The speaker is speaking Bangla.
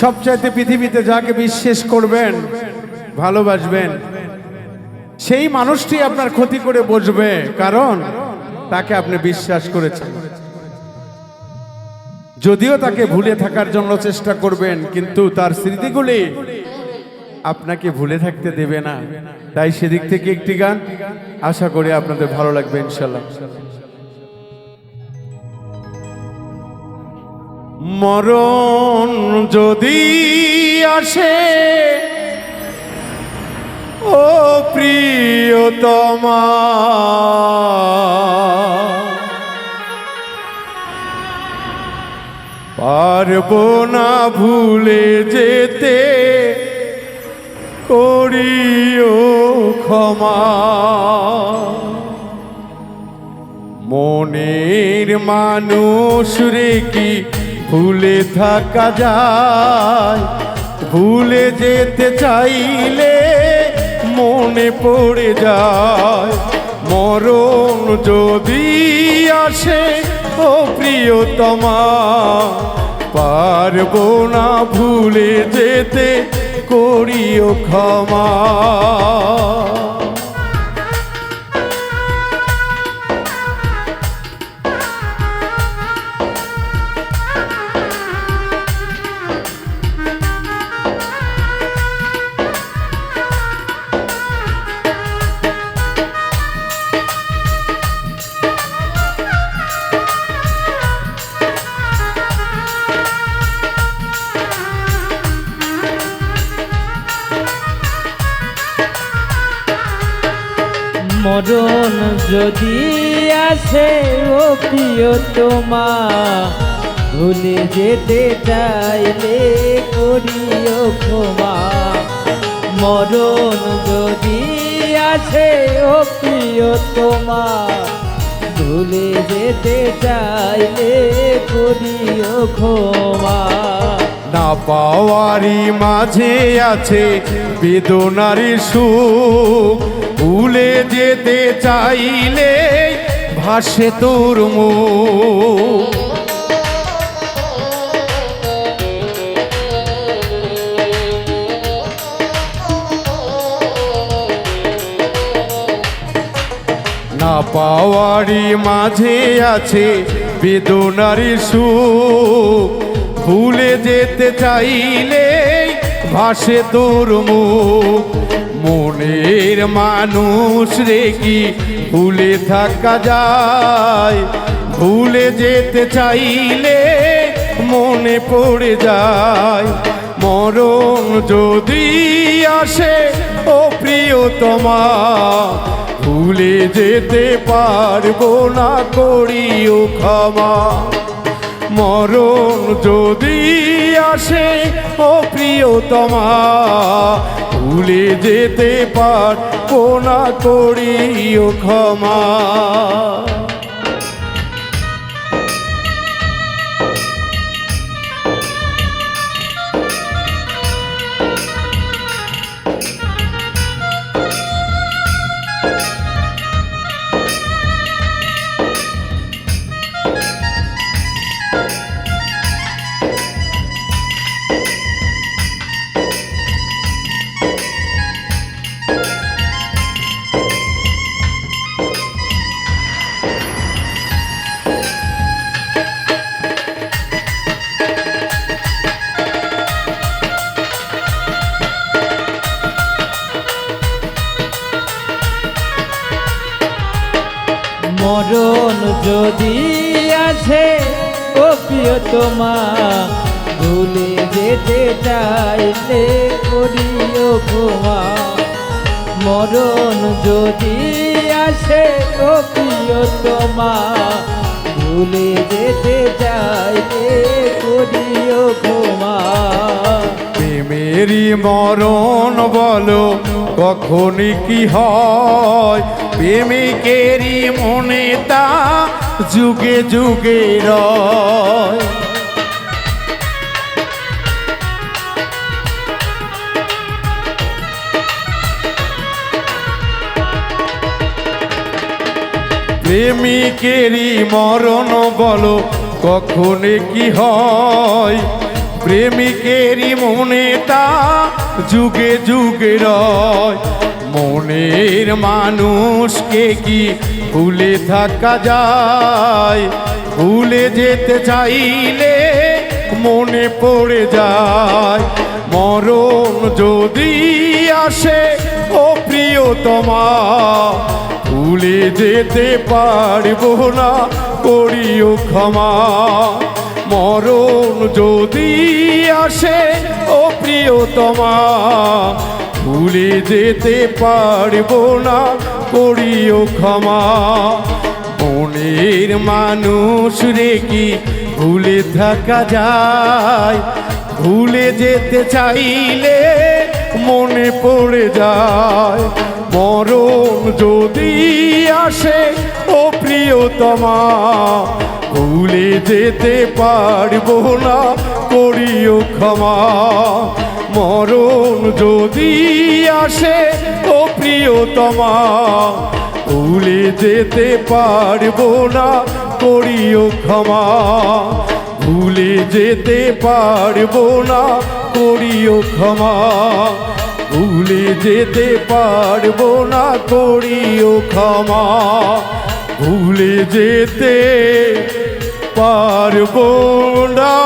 সবচাইতে পৃথিবীতে যাকে বিশ্বাস করবেন, ভালোবাসবেন, সেই মানুষটি আপনার ক্ষতি করে বসবে, কারণ তাকে আপনি বিশ্বাস করেছেন। যদিও তাকে ভুলে থাকার জন্য চেষ্টা করবেন, কিন্তু তার স্মৃতিগুলি আপনাকে ভুলে থাকতে দেবে না। তাই সেদিক থেকে একটি গান আশা করি আপনাদের ভালো লাগবে ইনশাল্লাহ। মরণ যদি আসে ও প্রিয়তমা, পারবো না ভুলে যেতে, করিও ক্ষমা। মনের মানুষ রে কি ভুলে থাকা যায়? ভুলে যেতে চাইলে মনে পড়ে যায়। মরণ যদি আসে ও প্রিয়তমা, পারবো না ভুলে যেতে, করিও ক্ষমা। মরণ যদি আসে ও প্রিয়তমা, ভুলে যেতে চাইলে করিও ক্ষমা। মরণ যদি আসে ও প্রিয়তমা, ভুলে যেতে চাইলে করিও ক্ষমা। না পাওয়ারই মাঝে আছে বেদনার সুখ, ভুলে যেতে চাইলে ভাসে তোর মুখ। না পাওয়ারই মাঝে আছে বেদনার সুখ, ভুলে যেতে চাইলে ভাসে তোর মুখ। মনের মানুষ রে কি ভুলে থাকা যায়? ভুলে যেতে চাইলে মনে পড়ে যায়। মরণ যদি আসে ও প্রিয়তমা, ভুলে যেতে পারবো না, করিও ক্ষমা। মরণ যদি আসে ও প্রিয়তমা, ভুলে যেতে পারবো না, করিও ক্ষমা। মরণ যদি আসে ও প্রিয়তমা, ভুলে যেতে চাইলে করিও ক্ষমা। মরণ যদি আসে ও প্রিয়তমা, ভুলে যেতে চাইলে করিও ক্ষমা। প্রেমেরই মরণ বলো কখনই কি হয়? প্রেমিকেরই মনে তা যুগে যুগে রয়। প্রেমিকেরই মরণ বলো কখনে কি হয় প্রেমিকেরই মনেটা যুগে যুগে রয়। মনের মানুষকে কি ভুলে থাকা যায়? ভুলে যেতে চাইলে মনে পড়ে যায়। মরণ যদি আসে ও প্রিয়তমা, ভুলে যেতে পারবো না, করিও ক্ষমা। মরণ যদি আসে ও প্রিয়তমা, ভুলে যেতে পারবো না, করিও ক্ষমা। মনের মানুষ রে কি ভুলে থাকা যায়? ভুলে যেতে চাইলে মনে পড়ে যায়। মরণ যদি আসে ও প্রিয়তমা, ভুলে যেতে পারবো না, করিও ক্ষমা। মরণ যদি আসে ও প্রিয়তমা, ভুলে যেতে পারবো না, করিও ক্ষমা। ভুলে যেতে পারবো না, করিও ক্ষমা। ভুলে যেতে পারবো না, করিও ক্ষমা। ভুলে যেতে পারবো না।